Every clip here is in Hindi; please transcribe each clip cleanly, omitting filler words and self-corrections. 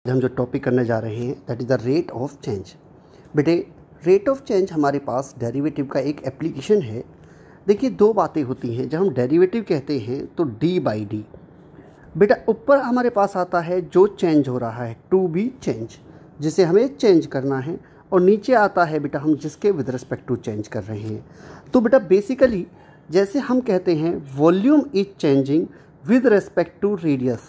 हम जो टॉपिक करने जा रहे हैं that is the rate of change. बेटे रेट ऑफ चेंज हमारे पास डेरिवेटिव का एक एप्लीकेशन है। देखिए दो बातें होती हैं, जब हम डेरिवेटिव कहते हैं तो डी बाई डी। बेटा ऊपर हमारे पास आता है जो चेंज हो रहा है टू बी चेंज, जिसे हमें चेंज करना है, और नीचे आता है बेटा हम जिसके विद रिस्पेक्ट टू चेंज कर रहे हैं। तो बेटा बेसिकली जैसे हम कहते हैं volume is changing with respect to radius,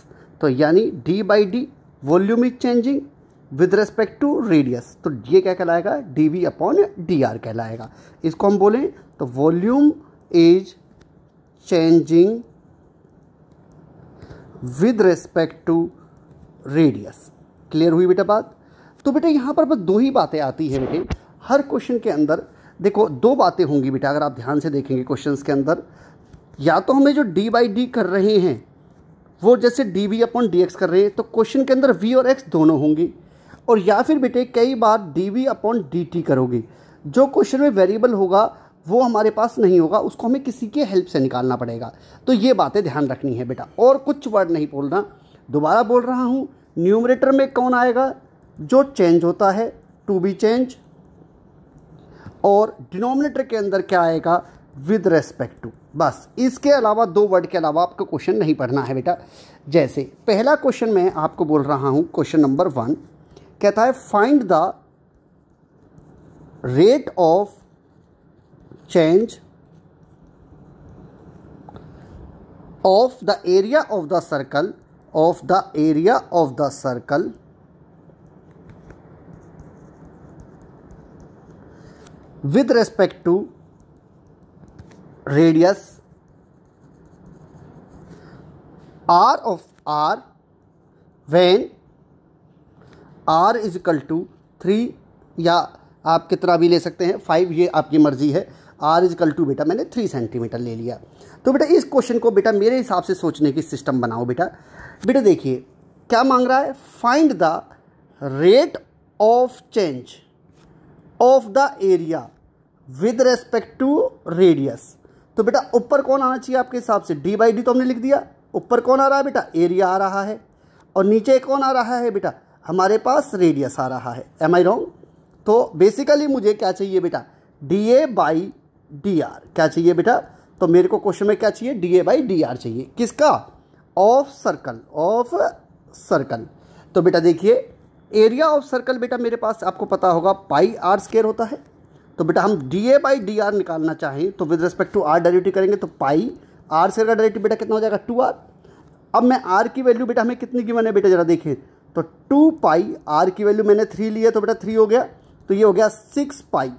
तो यानी d by d volume is changing with respect to radius, तो ये क्या कहलाएगा, d we upon d r कहलाएगा। इसको हम बोलें तो volume is changing with respect to radius. Clear हुई बेटा बात? तो बेटा यहाँ पर बस दो ही बातें आती है बेटे हर क्वेश्चन के अंदर। देखो दो बातें होंगी बेटा, अगर आप ध्यान से देखेंगे क्वेश्चंस के अंदर, या तो हमें जो डी बाई डी कर रहे हैं वो जैसे d we upon d x कर रहे हैं तो क्वेश्चन के अंदर वी और एक्स दोनों होंगे, और या फिर बेटे कई बार D we upon D T करोगे। जो क्वेश्चन में वेरिएबल होगा वो हमारे पास नहीं होगा, उसको हमें किसी के हेल्प से निकालना पड़ेगा। तो ये बातें ध्यान रखनी है बेटा, और कुछ वर्ड नहीं बोलना। दोबारा बोल रहा हूँ, न्यूमरेटर में कौन आएगा, जो चेंज होता है टू बी चेंज, और डिनोमिनेटर के अंदर क्या आएगा, विद रेस्पेक्ट टू। बस इसके अलावा दो वर्ड के अलावा आपको क्वेश्चन नहीं पढ़ना है बेटा। जैसे पहला क्वेश्चन मैं आपको बोल रहा हूँ, क्वेश्चन नंबर 1 कहता है find the rate of change of the area of the circle with respect to radius r of r when r is equal to 3, या आप कितना भी ले सकते हैं 5, ये आपकी मर्जी है। r is equal to बेटा मैंने 3 सेंटीमीटर ले लिया। तो बेटा इस क्वेश्चन को बेटा मेरे हिसाब से सोचने की सिस्टम बनाओ बेटा। बेटा देखिए क्या मांग रहा है, find the rate of change of the area with respect to radius. तो बेटा ऊपर कौन आना चाहिए आपके हिसाब से, डी बाई डी तो हमने लिख दिया। ऊपर कौन आ रहा है बेटा, एरिया आ रहा है, और नीचे कौन आ रहा है बेटा, हमारे पास रेडियस आ रहा है। Am I wrong? तो बेसिकली मुझे क्या चाहिए बेटा, d A by d r. क्या चाहिए बेटा, तो मेरे को क्वेश्चन में क्या चाहिए, D A by d are चाहिए। किसका, ऑफ सर्कल। तो बेटा देखिए एरिया ऑफ सर्कल बेटा मेरे पास आपको पता होगा पाई आर स्क्वायर होता है। तो बेटा हम d A by d r निकालना चाहें तो with respect to r derivative करेंगे, तो पाई आर स्क्वायर का डेरिवेटिव बेटा कितना हो जाएगा, 2r। अब मैं आर की वैल्यू बेटा हमें कितनी गिवन है बेटा जरा देखें, तो 2 पाई, आर की वैल्यू मैंने 3 ली है तो बेटा 3 हो गया, तो ये हो गया 6 पाई।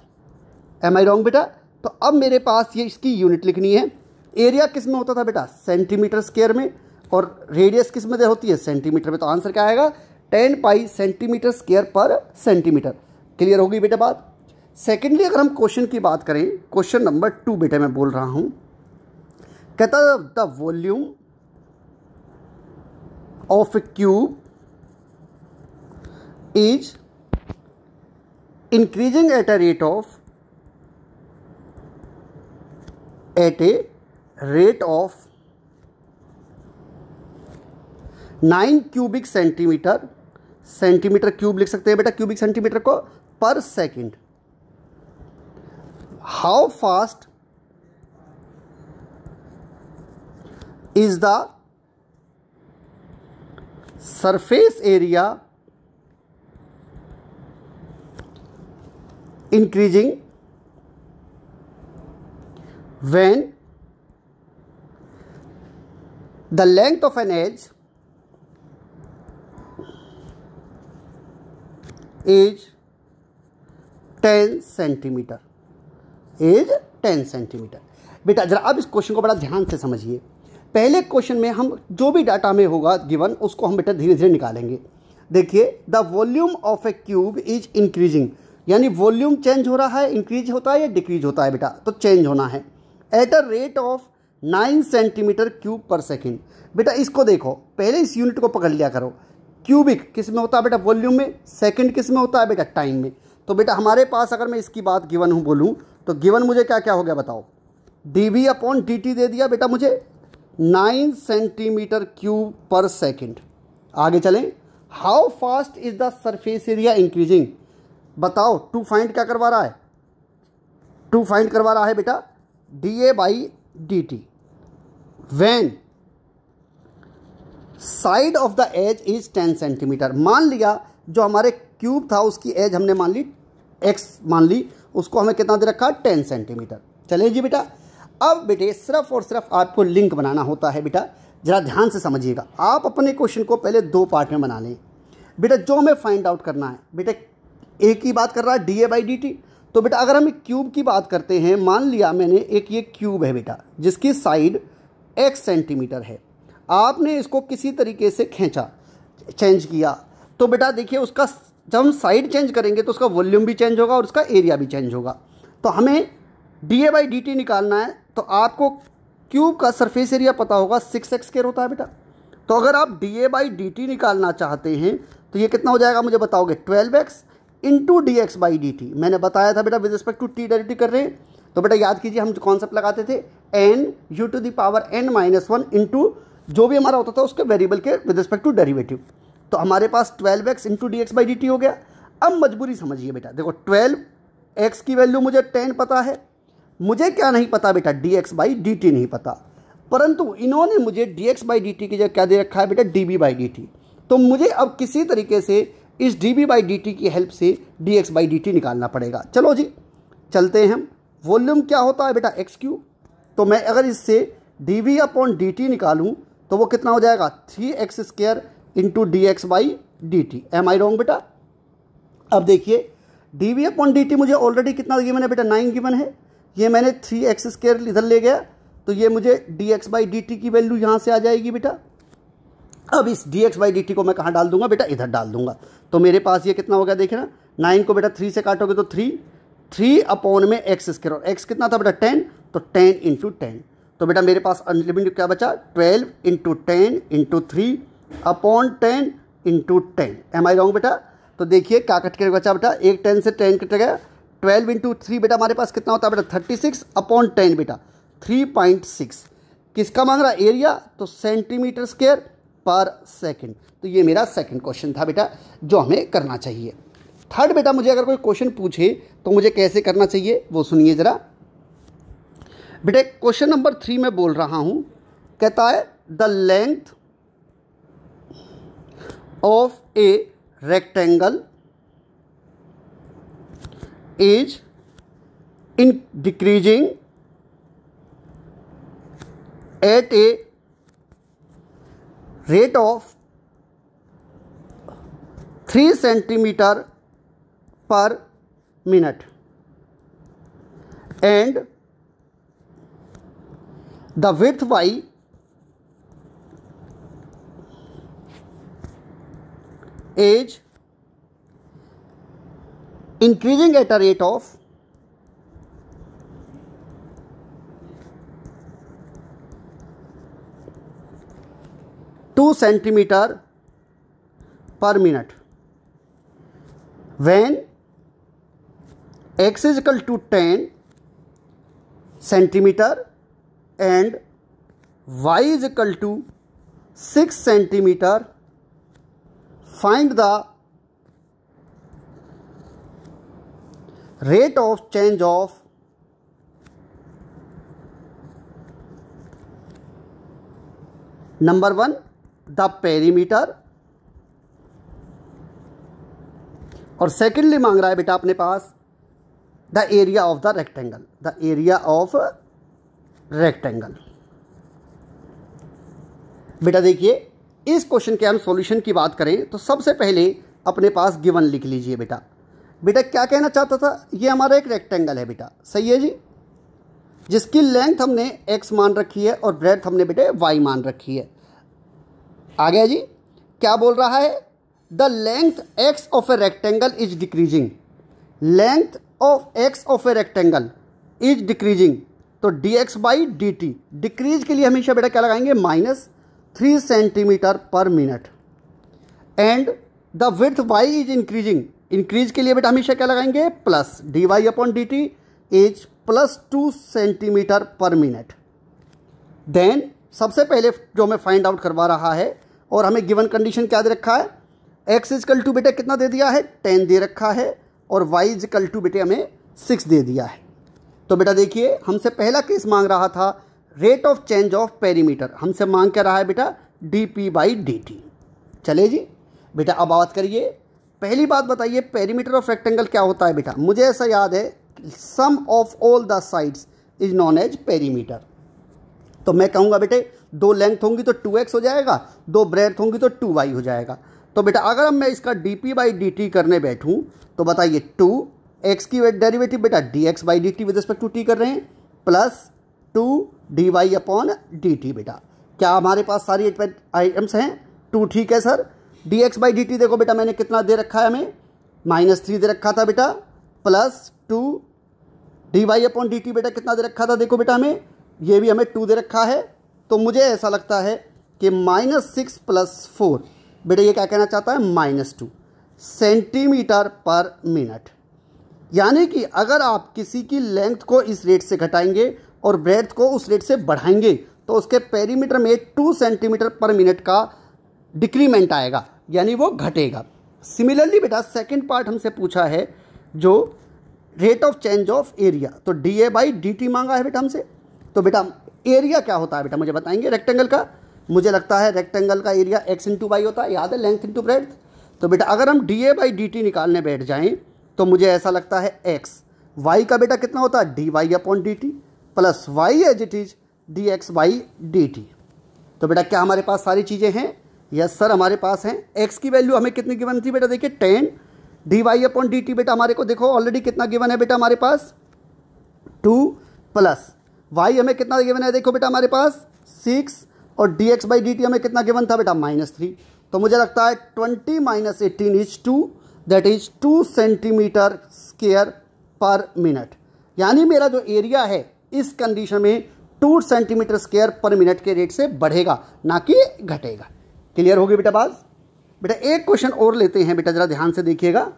एम आई रॉन्ग बेटा? तो अब मेरे पास ये इसकी यूनिट लिखनी है। एरिया किस में होता था बेटा, सेंटीमीटर स्क्वायर में, और रेडियस किस में होती है, सेंटीमीटर में। तो आंसर क्या आएगा, 10 पाई सेंटीमीटर स्क्वायर पर सेंटीमीटर। क्लियर होगी बेटा बात? सेकेंडली अगर हम क्वेश्चन की बात करें, क्वेश्चन नंबर 2 बेटा मैं बोल रहा हूं, कहता है the volume of A cube is increasing at a rate of 9 cubic centimetre, centimetre cube लिख सकते हैं बेटा क्यूबिक सेंटीमीटर को, पर second. How fast is the surface area increasing when the length of an edge is 10 centimetre. बेटा जरा अब इस क्वेश्चन को बड़ा ध्यान से समझिए। पहले क्वेश्चन में हम जो भी डाटा में होगा गिवन उसको हम बेटा धीरे धीरे निकालेंगे। देखिए the volume of A cube is increasing, यानी वॉल्यूम चेंज हो रहा है, इंक्रीज होता है या डिक्रीज होता है बेटा, तो चेंज होना है eight a rate of 9 centimetre cube per second. बेटा इसको देखो, पहले इस यूनिट को पकड़ लिया करो। क्यूबिक किस में होता है बेटा, वॉल्यूम में। सेकंड किस में होता है बेटा, टाइम में। तो बेटा हमारे पास अगर मैं इसकी बात गिवन हूँ बोलूँ तो गिवन मुझे क्या क्या हो गया बताओ, dv अपॉन dt दे दिया बेटा मुझे 9 सेंटीमीटर क्यूब पर सेकंड। आगे चलें how fast is the surface area increasing. बताओ टू फाइंड क्या करवा रहा है, टू फाइंड करवा रहा है बेटा dA/dt when side of the edge is 10 centimetre. मान लिया जो हमारे क्यूब था उसकी एज हमने मान ली x मान ली, उसको हमें कितना दे रखा 10 सेंटीमीटर। चलिए जी बेटा, अब बेटे सिर्फ और सिर्फ आपको लिंक बनाना होता है बेटा, जरा ध्यान से समझिएगा। आप अपने क्वेश्चन को पहले दो पार्ट में बना लें बेटा। जो हमें फाइंड आउट करना है बेटा, एक ही बात कर रहा है dA/dt। तो बेटा अगर हम एक क्यूब की बात करते हैं, मान लिया मैंने एक ये क्यूब है बेटा जिसकी साइड x सेंटीमीटर है, आपने इसको किसी तरीके से खींचा, चेंज किया, तो बेटा देखिए उसका जब हम साइड चेंज करेंगे तो उसका वॉल्यूम भी चेंज होगा और उसका एरिया भी चेंज होगा। तो हमें dA/dt निकालना है, तो आपको क्यूब का सरफेस एरिया पता होगा 6x² होता है बेटा। तो अगर आप dA/dt निकालना चाहते हैं तो ये कितना हो जाएगा मुझे बताओगे, 12x इंटू dx/dt। मैंने बताया था बेटा with respect to t derivative कर रहे हैं, तो बेटा याद कीजिए हम कॉन्सेप्ट लगाते थे n(u⁻n-1) इंटू जो भी हमारा होता था उसके वेरिएबल के विद रिस्पेक्ट टू डेरिवेटिव। तो हमारे पास 12x इंटू dx/dt हो गया। अब मजबूरी समझिए बेटा, देखो 12x की वैल्यू मुझे 10 पता है, मुझे क्या नहीं पता बेटा, dx/dt नहीं पता, परंतु इन्होंने मुझे dx/dt की जगह क्या दे रखा है बेटा, dB/dt। तो मुझे अब किसी तरीके से इस dB/dt की हेल्प से dx/dt निकालना पड़ेगा। चलो जी चलते हैं हम। वॉल्यूम क्या होता है बेटा, x3। तो मैं अगर इससे dV/dt निकालूं तो वो कितना हो जाएगा, 3x² into dx/dt। M I wrong बेटा। अब देखिए dV/dt मुझे ऑलरेडी कितना गिवन है बेटा, 9 गिवन है। ये मैंने 3x² इधर ले गया तो ये मुझे dx/dt की वैल्यू यहाँ से आ जाएगी बेटा। अब इस dx/dt को मैं कहाँ डाल दूंगा बेटा, इधर डाल दूंगा। तो मेरे पास ये कितना हो गया देखिए ना, 9 को बेटा 3 से काटोगे तो 3 अपॉन में x², और x कितना था बेटा 10, तो 10 इंटू 10। तो बेटा मेरे पास अनलिमिटेड क्या बचा, 12 into 10 into 3 upon 10 into 10। Am I wrong बेटा। तो देखिए क्या कट के बचा बेटा, एक 10 से 10 कट गया, 12 इंटू 3 बेटा हमारे पास कितना होता है बेटा, 36 अपॉन 10 बेटा 3.6। किसका मांग रहा एरिया, तो सेंटीमीटर स्क्वायर पर सेकंड। तो ये मेरा सेकंड क्वेश्चन था बेटा जो हमें करना चाहिए। थर्ड बेटा मुझे अगर कोई क्वेश्चन पूछे तो मुझे कैसे करना चाहिए वो सुनिए ज़रा बेटा। क्वेश्चन नंबर 3 में बोल रहा हूँ, कहता है the length of a rectangle is in decreasing eight A rate of 3 centimeter per minute and the width y is increasing at a rate of 2 centimeter per minute when x is equal to 10 centimeter and y is equal to 6 centimeter. Find the rate of change of number 1 the perimeter, और सेकेंडली मांग रहा है बेटा अपने पास the area of the rectangle, the area of rectangle. बेटा देखिए इस क्वेश्चन के हम सॉल्यूशन की बात करें तो सबसे पहले अपने पास गिवन लिख लीजिए बेटा। बेटा क्या कहना चाहता था, ये हमारा एक रेक्टेंगल है बेटा, सही है जी, जिसकी लेंथ हमने x मान रखी है और ब्रेड्थ हमने बेटे y मान रखी है। आ गया जी, क्या बोल रहा है, the length x of a rectangle is decreasing, length of x of a rectangle is decreasing. तो dx/dt डिक्रीज के लिए हमेशा बेटा क्या लगाएंगे, -3 centimetre per minute, and the width y is increasing, increase के लिए बेटा हमेशा क्या लगाएंगे, plus dy/dt is +2 centimetre per minute. Then सबसे पहले जो हमें फाइंड आउट करवा रहा है और हमें गिवन कंडीशन क्या दे रखा है, x इजकल टू बेटा कितना दे दिया है 10 दे रखा है और y इजकल टू बेटे हमें 6 दे दिया है। तो बेटा देखिए हमसे पहला केस मांग रहा था rate of change of perimeter, हमसे मांग क्या रहा है बेटा dp/dt। चले जी बेटा अब बात करिए, पहली बात बताइए पेरीमीटर ऑफ रेक्टेंगल क्या होता है बेटा, मुझे ऐसा याद है sum of all the sides is known as perimeter. तो मैं कहूँगा बेटे दो लेंथ होंगी तो 2x हो जाएगा, दो ब्रेड्थ होंगी तो 2y हो जाएगा। तो बेटा अगर अब मैं इसका dp/dt करने बैठूँ तो बताइए 2x की डेरिवेटिव बेटा dx/dt with respect to t कर रहे हैं प्लस 2 dy/dt। बेटा क्या हमारे पास सारी आइटम्स हैं 2, ठीक है सर। dx/dt देखो बेटा मैंने कितना दे रखा है, हमें -3 दे रखा था बेटा, प्लस 2 dy/dt बेटा कितना दे रखा था, देखो बेटा हमें ये भी हमें 2 दे रखा है। तो मुझे ऐसा लगता है कि -6 + 4 बेटा ये क्या कहना चाहता है -2 सेंटीमीटर पर मिनट। यानी कि अगर आप किसी की लेंथ को इस रेट से घटाएंगे और ब्रेड्थ को उस रेट से बढ़ाएंगे तो उसके पेरीमीटर में 2 सेंटीमीटर पर मिनट का डिक्रीमेंट आएगा, यानी वो घटेगा। सिमिलरली बेटा सेकंड पार्ट हमसे पूछा है जो rate of change of area, तो dA/dt मांगा है बेटा हमसे। तो बेटा एरिया क्या होता है बेटा मुझे बताएंगे रेक्टेंगल का, मुझे लगता है रेक्टेंगल का एरिया x × y होता है, याद है लेंथ × ब्रेड्थ। तो बेटा अगर हम dA/dt निकालने बैठ जाएं तो मुझे ऐसा लगता है x, y का बेटा कितना होता है dy/dt plus y as it is dx/dt। तो बेटा क्या हमारे पास सारी चीज़ें हैं, यस सर हमारे पास हैं। x की वैल्यू हमें कितनी गिवन थी बेटा, देखिए 10, dy/dt बेटा हमारे को देखो ऑलरेडी कितना गिवन है बेटा हमारे पास 2, प्लस y हमें कितना गिवन है देखो बेटा हमारे पास 6 और dx/dt हमें कितना गिवन था बेटा -3। तो मुझे लगता है 20 - 18 is 2, that is 2 centimetre square पर मिनट। यानी मेरा जो एरिया है इस कंडीशन में 2 सेंटीमीटर स्क्वायर पर मिनट के रेट से बढ़ेगा ना कि घटेगा। क्लियर होगी बेटा बात। बेटा एक क्वेश्चन और लेते हैं बेटा, जरा ध्यान से देखिएगा।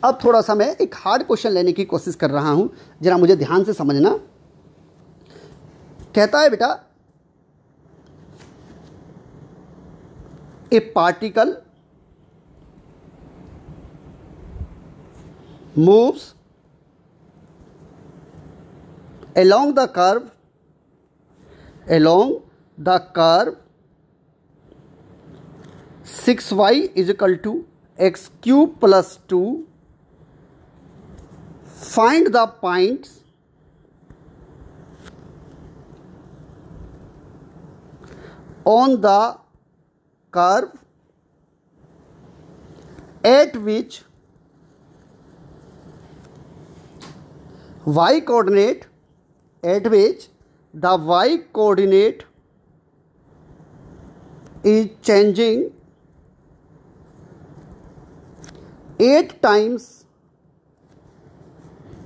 अब थोड़ा सा मैं एक हार्ड क्वेश्चन लेने की कोशिश कर रहा हूं, जरा मुझे ध्यान से समझना। कहता है बेटा ए particle moves along the curve 6y = x³ + 2, find the points on the curve at which the y coordinate is changing 8 times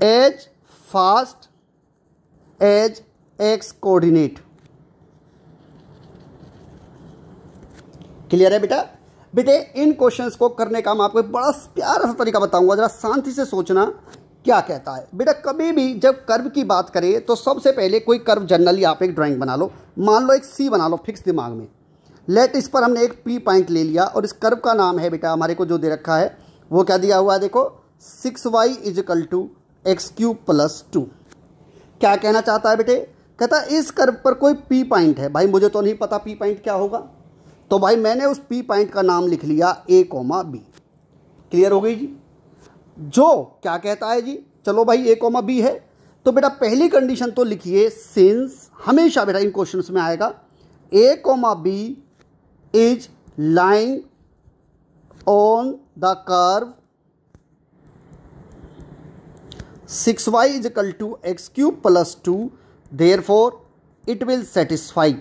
as fast as x coordinate। Clear है बेटा। बेटे इन क्वेश्चंस को करने का मैं आपको एक बड़ा प्यारा सा तरीका बताऊंगा, जरा शांति से सोचना क्या कहता है। बेटा कभी भी जब कर्व की बात करें तो सबसे पहले कोई कर्व जनरली आप एक ड्राइंग बना लो, मान लो एक सी बना लो फिक्स दिमाग में। लेट इस पर हमने एक पी पॉइंट ले लिया और इस कर्व का नाम है बेटा हमारे को जो दे रखा है वो क्या दिया हुआ है देखो 6y = x³ + 2। क्या कहना चाहता है बेटे, कहता है इस कर्व पर कोई पी पॉइंट है। भाई मुझे तो नहीं पता पी पॉइंट क्या होगा, तो भाई मैंने उस पी पॉइंट का नाम लिख लिया a, b। क्लियर हो गई जी। जो क्या कहता है जी, चलो भाई a, b है तो बेटा पहली कंडीशन तो लिखिए सिंस, हमेशा बेटा इन क्वेश्चंस में आएगा a, b is lying on the curve 6y = x³ + 2, therefore it will satisfy.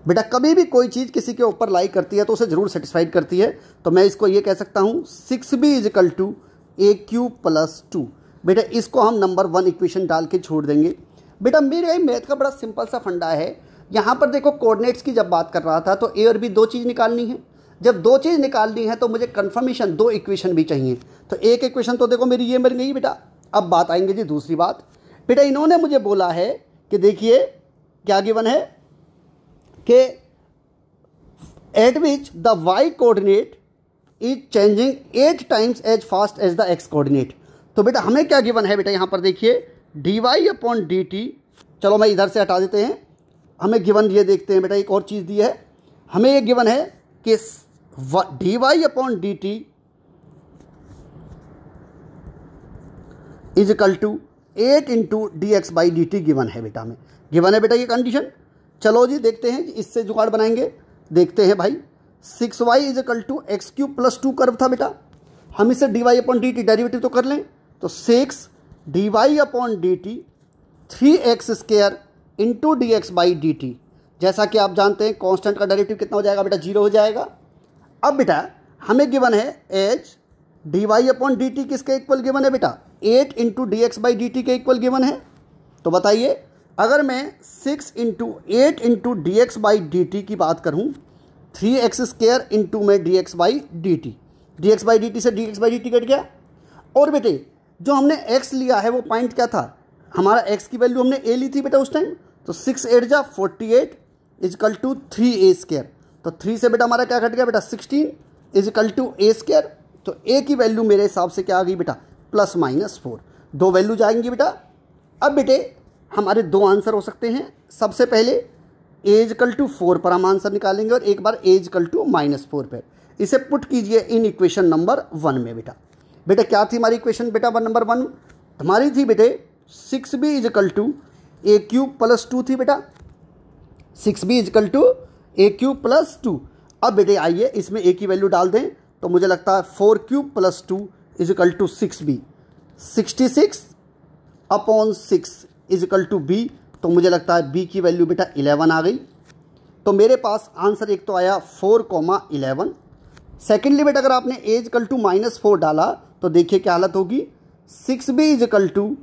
बेटा कभी भी कोई चीज़ किसी के ऊपर लाई करती है तो उसे ज़रूर सेटिस्फाइड करती है। तो मैं इसको ये कह सकता हूँ 6b = a³ + 2। बेटा इसको हम नंबर 1 इक्वेशन डाल के छोड़ देंगे। बेटा मेरे मैथ का बड़ा सिंपल सा फंडा है। यहाँ पर देखो कोऑर्डिनेट्स की जब बात कर रहा था तो ए और बी 2 चीज़ निकालनी है। जब 2 चीज़ निकालनी है तो मुझे कन्फर्मेशन 2 इक्वेशन भी चाहिए। तो एक इक्वेशन तो देखो मेरी ये मिल गई बेटा। अब बात आएंगे जी दूसरी बात। बेटा इन्होंने मुझे बोला है कि देखिए क्या गिवन है कि at which the y coordinate is changing 8 times as fast as the x coordinate. तो बेटा हमें क्या गिवन है बेटा, यहाँ पर देखिए dy/dt, चलो मैं इधर से हटा देते हैं, हमें गिवन ये देखते हैं बेटा, एक और चीज़ दी है हमें, ये गिवन है कि dy/dt is equal to 8 into dx/dt given है बेटा, हमें गिवन है बेटा ये कंडीशन। चलो जी देखते हैं, इससे जुगाड़ बनाएंगे, देखते हैं भाई 6y is equal to x cube plus 2 curve था बेटा, हम इसे dy/dt डेरिवेटिव तो कर लें, तो 6 dy/dt 3x square into dx/dt, जैसा कि आप जानते हैं कांस्टेंट का डेरिवेटिव कितना हो जाएगा बेटा, 0 हो जाएगा। अब बेटा हमें गिवन है एज dy/dt किसके इक्वल गिवन है बेटा, 8 इंटू dx/dt के इक्वल गिवन है। तो बताइए अगर मैं 6 इंटू 8 इंटू dx/dt की बात करूं, 3x स्क्वायर इंटू में dx/dt, dx/dt से dx/dt कट गया। और बेटे जो हमने x लिया है वो पॉइंट क्या था, हमारा x की वैल्यू हमने a ली थी बेटा उस टाइम, तो 6 8 जा 48 इजकल टू 3a स्क्वायर, तो 3 से बेटा हमारा क्या घट गया बेटा 16 इजकल टू a स्क्वायर, तो a की वैल्यू मेरे हिसाब से क्या आ गई बेटा +-4, दो वैल्यू जाएंगी बेटा। अब बेटे हमारे दो आंसर हो सकते हैं, सबसे पहले a इजकल टू 4 पर हम आंसर निकालेंगे और एक बार a इजकल टू -4 पर, इसे पुट कीजिए इन इक्वेशन नंबर 1 में बेटा। बेटा क्या थी हमारी इक्वेशन बेटा नंबर 1 हमारी थी बेटे 6b is equal to a cube plus 2 थी बेटा, 6b is equal to a cube plus 2। अब बेटे आइए इसमें a की वैल्यू डाल दें, तो मुझे लगता है 4 cube plus 2 is equal to 6b, 66 upon 6 is equal to b, तो मुझे लगता है b की वैल्यू बेटा 11 आ गई। तो मेरे पास आंसर एक तो आया 4,11। सेकेंडली बेटा अगर आपने a इजकल टू -4 डाला तो देखिए क्या हालत होगी, 6b इजकल टू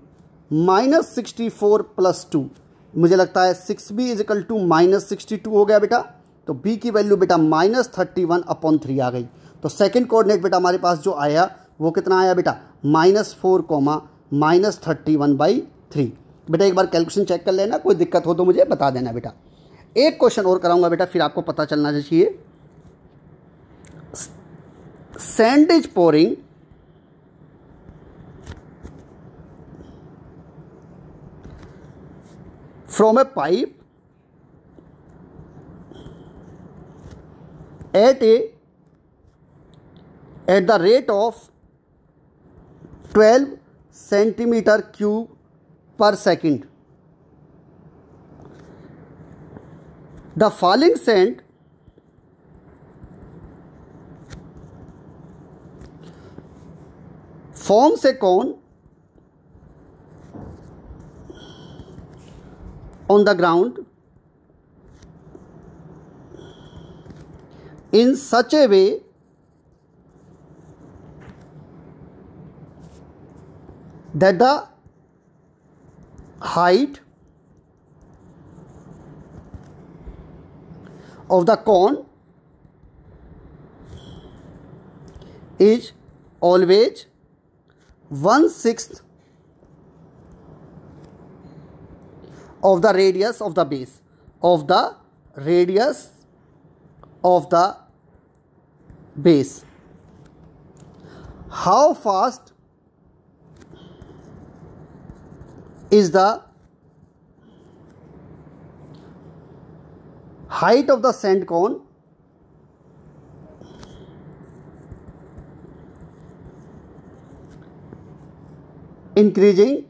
-64 प्लस 2, मुझे लगता है 6b इजकल टू -62 हो गया बेटा, तो b की वैल्यू बेटा -31 अपॉन 3 आ गई। तो सेकंड कोऑर्डिनेट बेटा हमारे पास जो आया वो कितना आया बेटा -4, -31/3। बेटा एक बार कैलकुलेशन चेक कर लेना, कोई दिक्कत हो तो मुझे बता देना बेटा। एक क्वेश्चन और कराऊंगा बेटा, फिर आपको पता चलना चाहिए। Sand is pouring from a pipe at the rate of 12 centimeter cube per second. The falling sand forms a cone on the ground in such a way that the height of the cone is always 1/6 of the radius of the base, of the radius of the base. How fast is the height of the sand cone increasing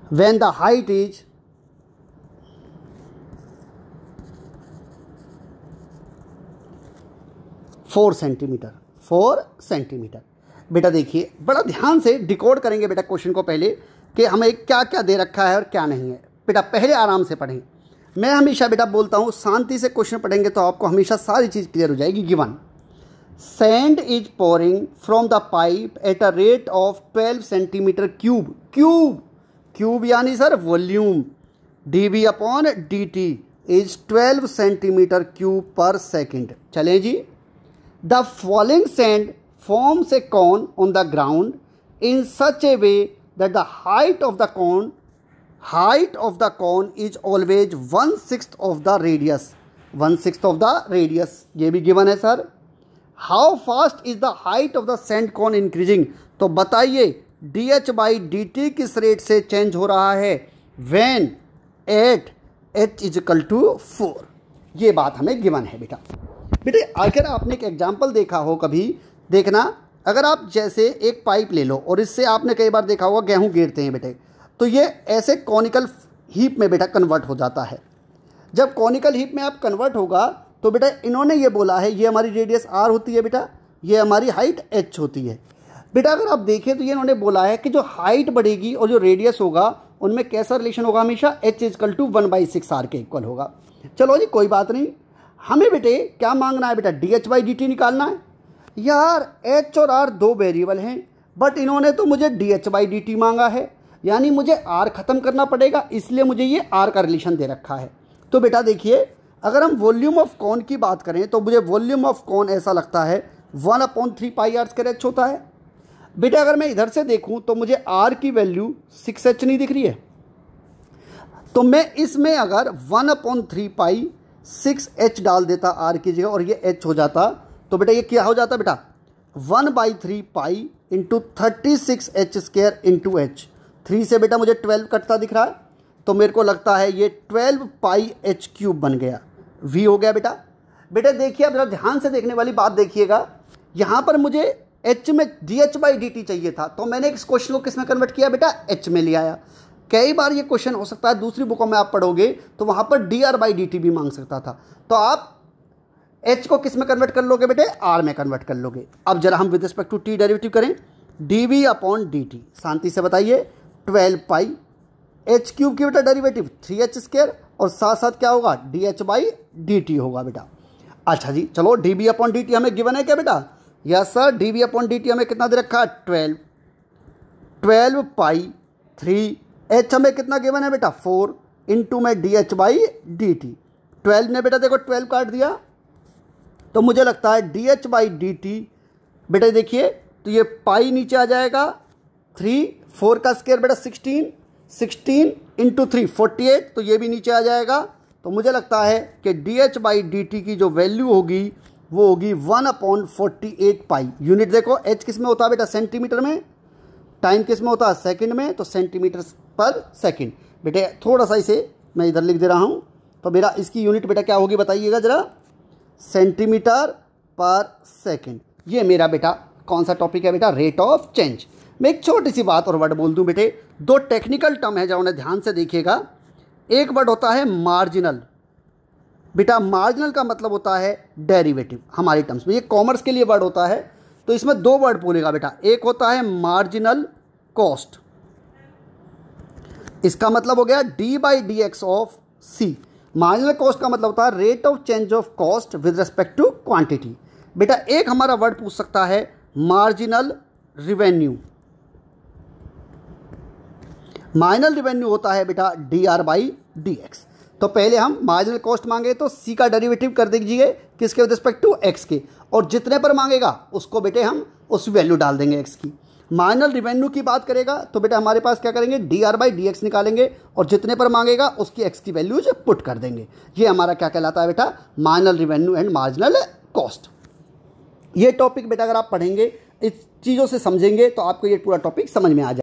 when the height is 4 centimetre. बेटा देखिए बड़ा ध्यान से डिकोड करेंगे बेटा क्वेश्चन को पहले, कि हमें क्या क्या दे रखा है और क्या नहीं है। बेटा पहले आराम से पढ़ें, मैं हमेशा बेटा बोलता हूँ शांति से क्वेश्चन पढ़ेंगे तो आपको हमेशा सारी चीज़ क्लियर हो जाएगी। Given sand is pouring from the pipe at a rate of 12 centimetre cube यानी sir volume, dv upon dt is 12 centimetre cube per second. चलें जी। The falling sand forms a cone on the ground in such a way that the height of the cone height of the cone is always 1/6 of the radius, 1/6 of the radius, ये भी गिवन है sir. How fast is the height of the sand cone increasing, तो बताइए dh/dt किस रेट से चेंज हो रहा है, व्हेन एट h = 4, ये बात हमें गिवन है बेटा। बेटे अगर आपने एक एग्जाम्पल देखा हो कभी, देखना, अगर आप जैसे एक पाइप ले लो और इससे आपने कई बार देखा होगा गेहूं गिरते हैं बेटे, तो ये ऐसे कॉनिकल हीप में बेटा कन्वर्ट हो जाता है। जब कॉनिकल हीप में आप कन्वर्ट होगा तो बेटा इन्होंने ये बोला है, ये हमारी रेडियस r होती है बेटा, ये हमारी हाइट h होती है बेटा। अगर आप देखें तो ये इन्होंने बोला है कि जो हाइट बढ़ेगी और जो रेडियस होगा उनमें कैसा रिलेशन होगा, हमेशा h = 1/6 r के इक्वल होगा। चलो जी कोई बात नहीं, हमें बेटे क्या मांगना है बेटा, dh/dt निकालना है। यार h और r दो वेरिएबल हैं, बट इन्होंने तो मुझे dh/dt मांगा है, यानी मुझे r ख़त्म करना पड़ेगा, इसलिए मुझे ये r का रिलेशन दे रखा है। तो बेटा देखिए, अगर हम वॉल्यूम ऑफ कॉन की बात करें तो मुझे वॉल्यूम ऑफ कॉन ऐसा लगता है 1/3 πr² होता है। बेटा अगर मैं इधर से देखूं तो मुझे r की वैल्यू 6h नहीं दिख रही है, तो मैं इसमें अगर 1/3 π 6h डाल देता r की जगह और ये h हो जाता, तो बेटा ये क्या हो जाता बेटा, 1/3 π × 36h² × h। 3 से बेटा मुझे 12 कटता दिख रहा है, तो मेरे को लगता है ये 12 πh³ बन गया, v हो गया बेटा। बेटा देखिए, अब ध्यान से देखने वाली बात देखिएगा, यहाँ पर मुझे h में dh/dt चाहिए था, तो मैंने इस क्वेश्चन को किस में कन्वर्ट किया बेटा, h में ले आया। कई बार ये क्वेश्चन हो सकता है दूसरी बुकों में आप पढ़ोगे तो वहाँ पर dr/dt भी मांग सकता था, तो आप h को किस में कन्वर्ट कर लोगे बेटे, r में कन्वर्ट कर लोगे। अब जरा हम with respect to t derivative करें, dv/dt, शांति से बताइए, 12 π h³ की बेटा डेरिवेटिव 3h² और साथ साथ क्या होगा, dh/dt होगा बेटा। अच्छा जी चलो, dv/dt हमें गिवन है क्या बेटा, यस सर, dv/dt हमें कितना दे रखा है, 12 π 3, h हमें कितना गिवन है बेटा, 4 इंटू में dh/dt। 12 ने बेटा देखो 12 काट दिया, तो मुझे लगता है dh/dt बेटा देखिए, तो ये पाई नीचे आ जाएगा, 3 4 का स्क्वायर बेटा 16 इंटू 3 48, तो ये भी नीचे आ जाएगा। तो मुझे लगता है कि dh/dt की जो वैल्यू होगी वो होगी 1/48 π। यूनिट देखो, h किस में होता है बेटा, सेंटीमीटर में, टाइम किस में होता है, सेकंड में, तो सेंटीमीटर पर सेकंड। बेटे थोड़ा सा इसे मैं इधर लिख दे रहा हूँ, तो मेरा इसकी यूनिट बेटा क्या होगी बताइएगा जरा, सेंटीमीटर पर सेकंड। ये मेरा बेटा कौन सा टॉपिक है बेटा, रेट ऑफ चेंज। मैं एक छोटी सी बात और वर्ड बोल दूं बेटे, दो टेक्निकल टर्म है जो उन्हें ध्यान से देखिएगा। एक वर्ड होता है मार्जिनल, बेटा मार्जिनल का मतलब होता है डेरिवेटिव हमारी टर्म्स में, ये कॉमर्स के लिए वर्ड होता है, तो इसमें दो वर्ड बोलेगा बेटा। एक होता है मार्जिनल कॉस्ट, इसका मतलब हो गया d/dx of c। Marginal cost का मतलब होता है rate of change of cost with respect to quantity. बेटा एक हमारा वर्ड पूछ सकता है मार्जिनल रिवेन्यू। मार्जिनल रिवेन्यू होता है बेटा dr/dx। तो पहले हम मार्जिनल कॉस्ट मांगे तो c का डेरिवेटिव कर दीजिए किसके विद रिस्पेक्ट टू x के, और जितने पर मांगेगा उसको बेटे हम उस वैल्यू डाल देंगे x की। मार्जिनल रिवेन्यू की बात करेगा तो बेटा हमारे पास क्या करेंगे, dr/dx निकालेंगे और जितने पर मांगेगा उसकी x की वैल्यूज पुट कर देंगे। ये हमारा क्या कहलाता है बेटा, marginal revenue and marginal cost. ये टॉपिक बेटा अगर आप पढ़ेंगे, इस चीज़ों से समझेंगे तो आपको ये पूरा टॉपिक समझ में आ जाएगा।